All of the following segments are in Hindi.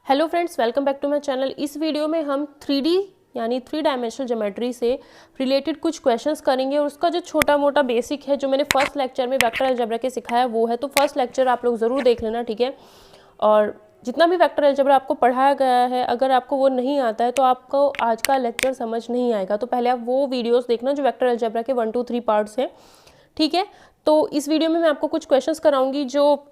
Hello friends, welcome back to my channel. इस वीडियो में हम 3D यानी 3 डायमेंशनल ज्योमेट्री से रिलेटेड कुछ क्वेश्चंस करेंगे और उसका जो छोटा मोटा बेसिक है जो मैंने फर्स्ट लेक्चर में वेक्टर अलजेब्रा के सिखाया वो है, तो फर्स्ट लेक्चर आप लोग ज़रूर देख लेना, ठीक है। और जितना भी वेक्टर अलजेब्रा आपको पढ़ाया गया है, अगर आपको वो नहीं आता है तो आपको आज का लेक्चर समझ नहीं आएगा, तो पहले आप वो वीडियोज़ देखना जो वेक्टर अलजेब्रा के 1 2 3 पार्ट्स हैं, ठीक है। तो इस वीडियो में मैं आपको कुछ क्वेश्चंस कराऊंगी जो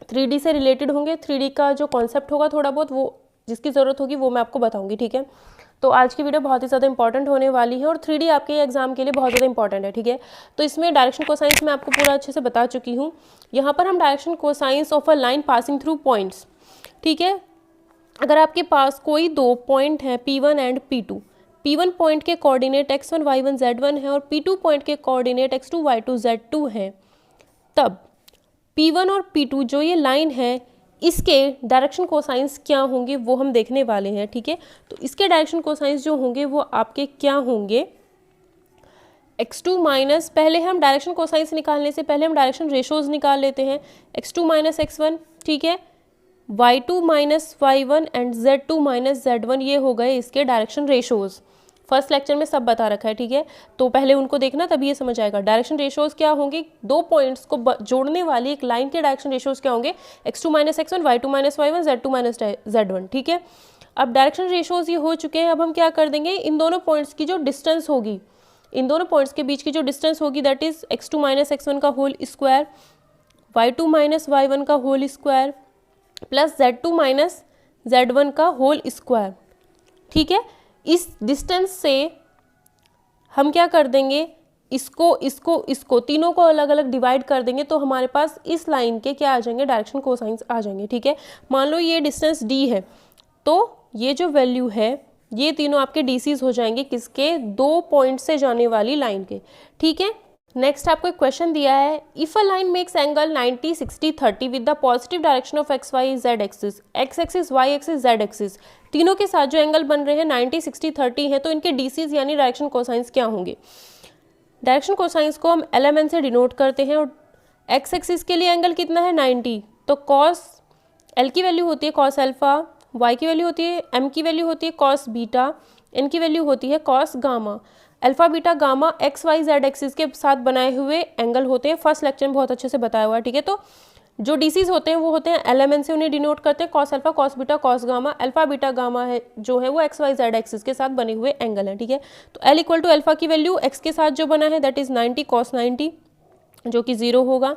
3D से रिलेटेड होंगे। 3D का जो कॉन्सेप्ट होगा थोड़ा बहुत, वो जिसकी ज़रूरत होगी वो मैं आपको बताऊंगी, ठीक है। तो आज की वीडियो बहुत ही ज़्यादा इंपॉर्टेंट होने वाली है और 3D आपके एग्जाम के लिए बहुत ज़्यादा इंपॉर्टेंट है, ठीक है। तो इसमें डायरेक्शन कोसाइंस मैं आपको पूरा अच्छे से बता चुकी हूँ। यहाँ पर हम direction cosines of a line passing through points, ठीक है। अगर आपके पास कोई दो पॉइंट है P1 and P2, P1 point के कोऑर्डिनेट x1 y1 z1 है और P2 पॉइंट के कोऑर्डिनेट x2 y2 z2 है, तब P1 और P2 जो ये लाइन है इसके डायरेक्शन कोसाइंस क्या होंगे वो हम देखने वाले हैं, ठीक है। तो इसके डायरेक्शन कोसाइंस जो होंगे वो आपके क्या होंगे, x2 माइनस, पहले हम डायरेक्शन कोसाइंस निकालने से पहले हम डायरेक्शन रेशोज निकाल लेते हैं। x2 माइनस x1, ठीक है, y2 minus y1 and z2 minus z1, ये हो गए इसके डायरेक्शन रेशोज। फर्स्ट लेक्चर में सब बता रखा है, ठीक है। तो पहले उनको देखना तभी ये समझ आएगा। डायरेक्शन रेशोज क्या होंगे, दो पॉइंट्स को जोड़ने वाली एक लाइन के डायरेक्शन रेशोज क्या होंगे, x2 minus x1, y2 minus y1, z2 minus z1, ठीक है। अब डायरेक्शन रेशोज ये हो चुके हैं। अब हम क्या कर देंगे, इन दोनों पॉइंट्स की जो डिस्टेंस होगी, इन दोनों पॉइंट्स के बीच की जो डिस्टेंस होगी that is x2 minus x1 का whole square, y2 minus y1 का whole square plus z2 minus z1 का होल स्क्वायर, ठीक है। इस डिस्टेंस से हम क्या कर देंगे, इसको तीनों को अलग अलग डिवाइड कर देंगे, तो हमारे पास इस लाइन के क्या आ जाएंगे, डायरेक्शन कोसाइंस आ जाएंगे, ठीक है। मान लो ये डिस्टेंस d है, तो ये जो वैल्यू है ये तीनों आपके डीसीज हो जाएंगे, किसके, दो पॉइंट से जाने वाली लाइन के, ठीक है। नेक्स्ट आपको एक क्वेश्चन दिया है, if a line makes angle 90 60 30 with the positive direction of X Y Z axis, X axis Y axis Z axis, तीनों के साथ जो एंगल बन रहे हैं 90 60 30 है, तो इनके डीसीज यानी डायरेक्शन कोसाइंस क्या होंगे। डायरेक्शन कोसाइंस को हम LMN से डिनोट करते हैं और एक्स एक्सिस के लिए एंगल कितना है 90, तो कॉस L की वैल्यू होती है कॉस अल्फा, y की वैल्यू होती है m की वैल्यू होती है कॉस बीटा, n की वैल्यू होती है cos gamma. Alpha beta gamma X Y Z axis के साथ बनाए हुए एंगल होते हैं, फर्स्ट लेक्चर में बहुत अच्छे से बताया हुआ है, ठीक है। तो जो डीसीज होते हैं वो होते हैं LMN से, उन्हें डिनोट करते हैं cos alpha cos beta cos gamma. Alpha beta gamma है जो है वो एक्स वाई जेड एक्सिस के साथ बने हुए एंगल है, ठीक है। तो L इक्वल टू अल्फा की वैल्यू एक्स के साथ जो बना है दैट इज 90 कॉस 90 जो कि 0 होगा।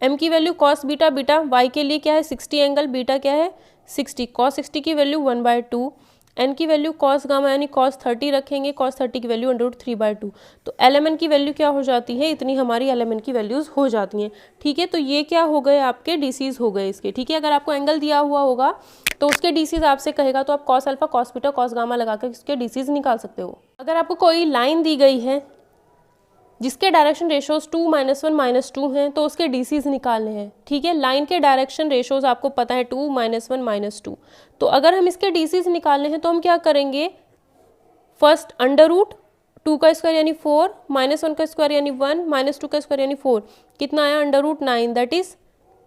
m की value cos beta, beta y के लिए क्या है 60 एंगल, बीटा क्या है 60, कॉस 60 की वैल्यू 1/2, n की वैल्यू कॉस गामा यानी कॉस 30 रखेंगे, कॉस 30 की वैल्यू √3/2, तो LMN की वैल्यू क्या हो जाती है, इतनी हमारी LMN की वैल्यूज़ हो जाती हैं, ठीक है। तो ये क्या हो गए आपके डीसीज हो गए इसके, ठीक है। अगर आपको एंगल दिया हुआ होगा तो उसके डीसीज आपसे कहेगा तो आप cos alpha cos beta cos gamma लगाकर इसके डीसीज निकाल सकते हो। अगर आपको कोई लाइन दी गई है जिसके डायरेक्शन रेशोज 2 -1 -2 हैं तो उसके डीसीज निकालने हैं, ठीक है। लाइन के डायरेक्शन रेशोज आपको पता है 2 -1 -2, तो अगर हम इसके डीसीज निकालने हैं तो हम क्या करेंगे, फर्स्ट √2 का स्क्वायर यानी 4, -1 का स्क्वायर यानी 1, -2 का स्क्वायर यानी 4, कितना आया √9 दैट इज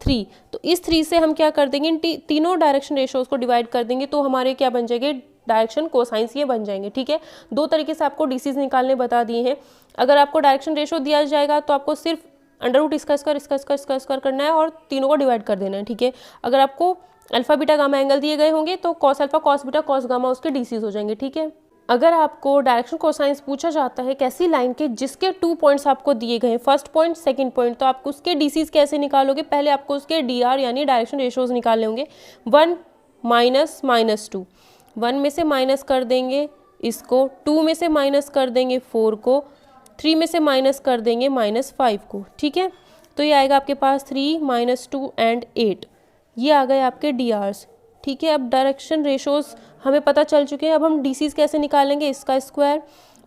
3। तो इस 3 से हम क्या कर देंगे, तीनों डायरेक्शन रेशोज को डिवाइड कर देंगे, तो हमारे क्या बन जाएंगे, डायरेक्शन कोसाइंस ये बन जाएंगे, ठीक है। दो तरीके से आपको डीसीज निकालने बता दिए हैं। अगर आपको डायरेक्शन रेशो दिया जाएगा तो आपको सिर्फ √ इसका स्क्वायर करना है और तीनों को डिवाइड कर देना है, ठीक है। अगर आपको अल्फा बीटा गामा एंगल दिए गए होंगे तो cos alpha cos beta cos gamma उसके डीसीज हो जाएंगे, ठीक है। अगर आपको डायरेक्शन कोसाइंस पूछा जाता है कैसी लाइन के जिसके 2 पॉइंट्स आपको दिए गए हैं, फर्स्ट पॉइंट सेकंड पॉइंट, तो आप उसके डीसीज कैसे निकालोगे, पहले आपको उसके DR यानी डायरेक्शन रेशोज निकालने होंगे। 1 -2, 1 में से माइनस कर देंगे इसको, 2 में से माइनस कर देंगे 4 को, 3 में से माइनस कर देंगे -5 को, ठीक है। तो ये आएगा आपके पास 3 -2 एंड 8, ये आ गए आपके DRs, ठीक है। अब डायरेक्शन रेशोज हमें पता चल चुके हैं। अब हम डीसीज कैसे निकालेंगे, इसका स्क्वायर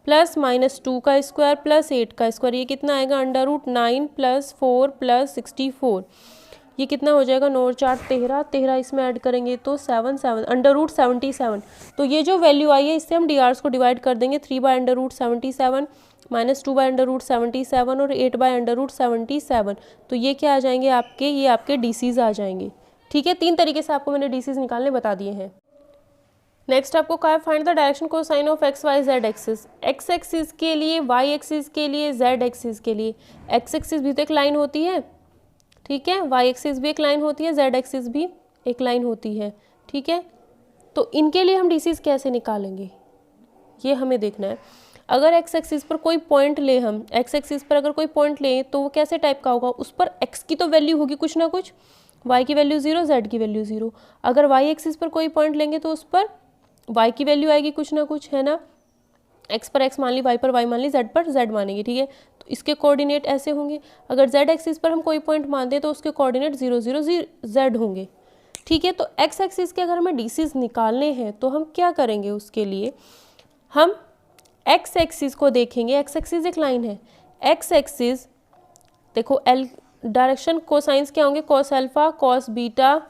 प्लस -2 का स्क्वायर प्लस 8 का स्क्वायर, ये कितना आएगा √9 + 4 + 64, ये कितना हो जाएगा 9 4 13, 13 इसमें ऐड करेंगे तो 7 7 √77। तो ये जो वैल्यू आई है इससे हम DRs को डिवाइड कर देंगे, 3/√77 -2/√77 और 8/√77, तो ये क्या आ जाएंगे आपके, ये आपके डीसीज आ जाएंगे, ठीक है, 3 तरीके से आपको मैंने डीसीज निकालने बता दिए हैं। नेक्स्ट आपको कहा है find the direction cosine of X Y Z axis. X axis के लिए, वाई एक्सिस के लिए, जेड एक्सिस के लिए। एक्स एक्सिस भी तो एक लाइन होती है, ठीक है, वाई एक्सिस भी एक लाइन होती है, जेड एक्सिस भी एक लाइन होती है, ठीक है। तो इनके लिए हम डीसीज कैसे निकालेंगे ये हमें देखना है। अगर एक्स एक्सिस पर कोई पॉइंट ले, हम एक्स एक्सिस पर अगर कोई पॉइंट लें तो वो कैसे टाइप का होगा, उस पर एक्स की तो वैल्यू होगी कुछ ना कुछ, वाई की वैल्यू 0, जेड की वैल्यू 0। अगर वाई एक्सिस पर कोई पॉइंट लेंगे तो उस पर वाई की वैल्यू आएगी कुछ ना कुछ, है ना। एक्स पर एक्स मान ली, वाई पर वाई मान ली, जेड पर जेड मानेंगे, ठीक है। तो इसके कोऑर्डिनेट ऐसे होंगे। अगर जेड एक्सिस पर हम कोई पॉइंट मान दें तो उसके कोऑर्डिनेट 0 0 0 जेड होंगे, ठीक है। तो एक्स एक्सिस के अगर हमें डीसीज निकालने हैं तो हम क्या करेंगे, उसके लिए हम एक्स एक्सिस को देखेंगे। एक्स एक्सिस एक लाइन है, एक्स एक्सिस देखो, एल डायरेक्शन कोसाइंस क्या होंगे, cos alpha, cos beta.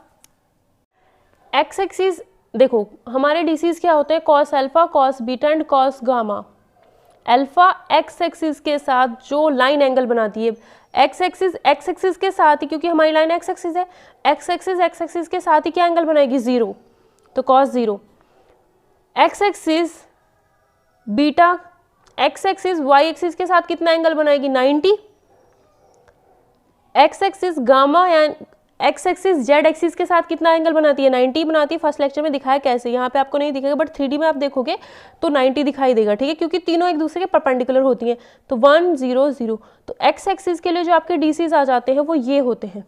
X axis देखो हमारे डीसीज क्या होते हैं, cos alpha, cos beta and cos gamma. Alpha x axis के साथ जो लाइन एंगल बनाती है, एक्स एक्सिस के साथ ही, क्योंकि हमारी लाइन एक्स एक्सिस है, एक्स एक्सिस के साथ ही क्या एंगल बनाएगी, 0, तो cos 0। X axis beta, X axis Y axis के साथ कितना एंगल बनाएगी, 90। एक्स एक्सिस गामा या एक्स एक्सिस जेड एक्सिस के साथ कितना एंगल बनाती है, 90 बनाती है। फर्स्ट लेक्चर में दिखाया कैसे, यहाँ पे आपको नहीं दिखेगा बट 3D में आप देखोगे तो 90 दिखाई देगा, ठीक है, क्योंकि तीनों एक दूसरे के परपेंडिकुलर होती हैं। तो 1 0 0, तो एक्स एक्सिस के लिए जो आपके डीसीज आ जाते हैं वो ये होते हैं।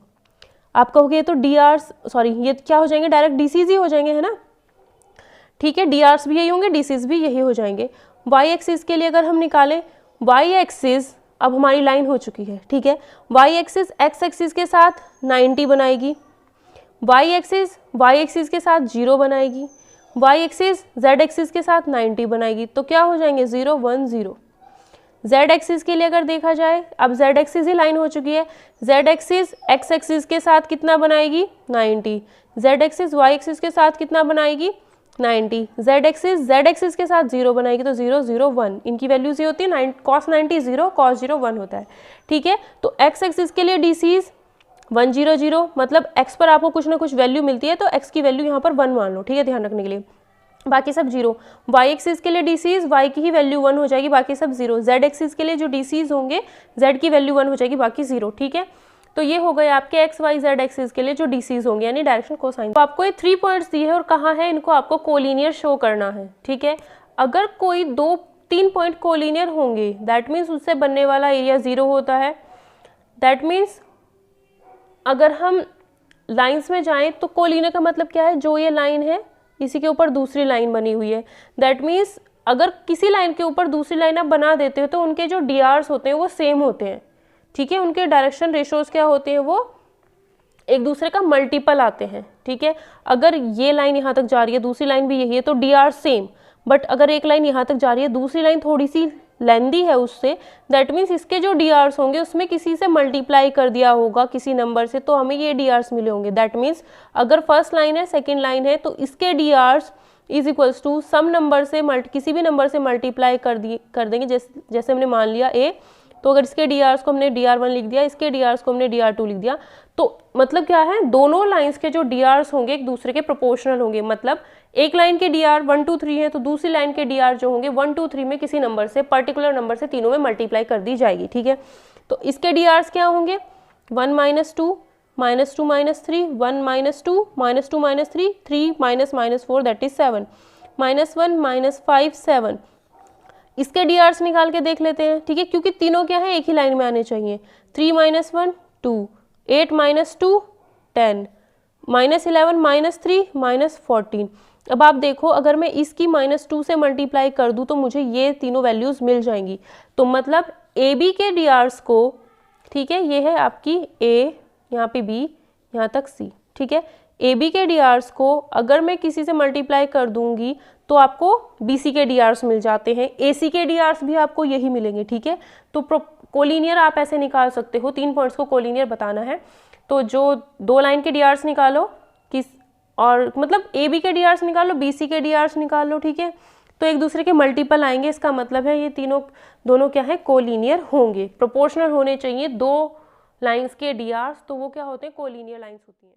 आप कहोगे ये तो डी आर्स, सॉरी ये क्या हो जाएंगे, डायरेक्ट डीसीज ही हो जाएंगे, है ना, ठीक है। डी आर्स भी यही होंगे, डीसीज भी यही हो जाएंगे। वाई एक्सिस के लिए अगर हम निकालें, वाई एक्सिस अब हमारी लाइन हो चुकी है, ठीक है। वाई एक्सिस एक्स एक्सिस के साथ 90 बनाएगी, वाई एक्सिस के साथ 0 बनाएगी, वाई एक्सिस जेड एक्सिस के साथ 90 बनाएगी, तो क्या हो जाएंगे 0 1 0। जेड एक्सिस के लिए अगर देखा जाए, अब जेड एक्सिस ही लाइन हो चुकी है, जेड एक्सिस एक्स एक्सिस के साथ कितना बनाएगी, 90। जेड एक्सिस वाई एक्सिस के साथ कितना बनाएगी, 90। जेड एक्सिस के साथ 0 बनाएगी, तो 0 0 1, इनकी वैल्यूज ये होती है, कॉस 90 0, कॉस 0 1 होता है, ठीक है। तो एक्स एक्सिस के लिए डीसीज 1 0 0, मतलब एक्स पर आपको कुछ ना कुछ वैल्यू मिलती है तो एक्स की वैल्यू यहाँ पर 1 मान लो, ठीक है, ध्यान रखने के लिए, बाकी सब 0। वाई एक्सिस के लिए डीसीज, वाई की ही वैल्यू 1 हो जाएगी, बाकी सब 0। जेड एक्सिस के लिए जो डीसीज होंगे, जेड की वैल्यू 1 हो जाएगी, बाकी 0, ठीक है। तो ये हो गए आपके एक्स वाई जेड एक्सिस के लिए जो डीसीज होंगे, यानी डायरेक्शन कोसाइन। तो आपको ये 3 पॉइंट्स दिए हैं और कहा है इनको आपको कोलिनियर शो करना है, ठीक है। अगर कोई 2-3 पॉइंट कोलिनियर होंगे, दैट मीन्स उससे बनने वाला एरिया 0 होता है। दैट मीन्स अगर हम लाइंस में जाएं तो कोलिनियर का मतलब क्या है, जो ये लाइन है इसी के ऊपर दूसरी लाइन बनी हुई है। दैट मीन्स अगर किसी लाइन के ऊपर दूसरी लाइन आप बना देते हो तो उनके जो डीआर्स होते हैं वो सेम होते हैं, ठीक है। उनके डायरेक्शन रेशोज क्या होते हैं, वो एक दूसरे का मल्टीपल आते हैं, ठीक है। अगर ये लाइन यहाँ तक जा रही है, दूसरी लाइन भी यही है, तो डी आर सेम। बट अगर एक लाइन यहाँ तक जा रही है, दूसरी लाइन थोड़ी सी लेंदी है उससे, दैट मीन्स इसके जो डी आर्स होंगे उसमें किसी से मल्टीप्लाई कर दिया होगा किसी नंबर से, तो हमें ये डी आर्स मिले होंगे। दैट मीन्स अगर फर्स्ट लाइन है, सेकेंड लाइन है, तो इसके D R's is equals to some number से किसी भी नंबर से मल्टीप्लाई कर देंगे। जैसे हमने मान लिया ए, तो अगर इसके डी आर्स को हमने DR1 लिख दिया, इसके डी आर्स को हमने DR2 लिख दिया, तो मतलब क्या है, दोनों लाइंस के जो डी आर्स होंगे एक दूसरे के प्रोपोर्शनल होंगे। मतलब एक लाइन के डी आर 1 2 3 है तो दूसरी लाइन के डी आर जो होंगे 1 2 3 में किसी नंबर से, पर्टिकुलर नंबर से तीनों में मल्टीप्लाई कर दी जाएगी, ठीक है। तो इसके डी आर्स क्या होंगे, 1 -2 -2 -3 1 -2 -2 -3 3 -4 दैट इज 7 -1 -5 7। इसके डी आर्स निकाल के देख लेते हैं, ठीक है, क्योंकि तीनों क्या है एक ही लाइन में आने चाहिए। 3 -1 2 8 -2 10 -11 -3 -14। अब आप देखो अगर मैं इसकी -2 से मल्टीप्लाई कर दूं तो मुझे ये तीनों वैल्यूज मिल जाएंगी। तो मतलब ए बी के डी आर्स को, ठीक है, ये है आपकी ए, यहाँ पे बी, यहाँ तक सी, ठीक है। ए बी के डी आर्स को अगर मैं किसी से मल्टीप्लाई कर दूंगी तो आपको बी सी के डी आर्स मिल जाते हैं, ए सी के डी आर्स भी आपको यही मिलेंगे, ठीक है। तो कोलिनियर आप ऐसे निकाल सकते हो, 3 पॉइंट्स को कोलिनियर बताना है। तो जो 2 लाइन के डी आर्स निकालो और मतलब ए बी के डी आर्स निकालो, बी सी के डी आर्स निकाल लो, ठीक है। तो एक दूसरे के मल्टीपल आएंगे, इसका मतलब है ये दोनों क्या है, कोलिनियर होंगे, प्रोपोर्शनल होने चाहिए 2 लाइंस के डी आर्स, तो वो क्या होते हैं, कोलिनियर लाइंस होती हैं।